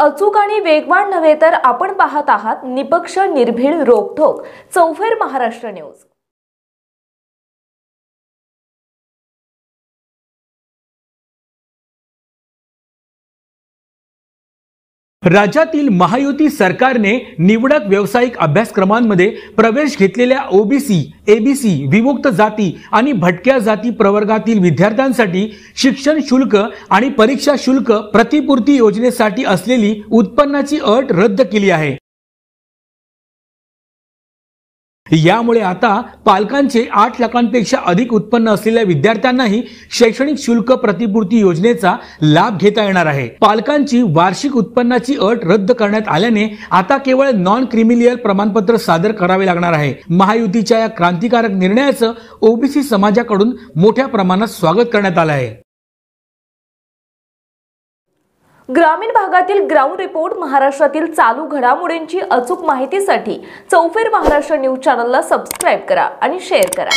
अचूक आणि वेगवान नव्हे तर आपण पाहत आहात निपक्ष निर्भीड रोखोक चौफेर महाराष्ट्र न्यूज। राज्यातील महायुती सरकारने निवडक व्यावसायिक अभ्यासक्रमांमध्ये प्रवेश घेतलेल्या ओबीसी, एबीसी, विमुक्त जाती आणि भटक्या जाती प्रवर्गातील विद्यार्थ्यांसाठी शिक्षण शुल्क आणि परीक्षा शुल्क प्रतिपूर्ती योजनेसाठी असलेली उत्पन्नाची अट रद्द केली आहे। यामुळे आता पालकांचे 8 लाखांपेक्षा अधिक उत्पन्न असलेल्या विद्यार्थ्यांनाही शैक्षणिक शुल्क प्रतिपूर्ती योजनेचा लाभ घेता येणार आहे। पालकांची वार्षिक उत्पन्नाची अट रद्द करण्यात आल्याने आता केवळ नॉन क्रिमिलियल प्रमाणपत्र सादर करावे लागणार आहे। महायुतीच्या या क्रांतिकारक निर्णयाचं ओबीसी समाजाकडून मोठ्या प्रमाणात स्वागत करण्यात आलं आहे। ग्रामीण भागातील ग्राउंड रिपोर्ट महाराष्ट्रातील चालू घडामोडींची अचूक माहितीसाठी चौफेर महाराष्ट्र न्यूज चॅनलला सबस्क्राइब करा आणि शेअर करा।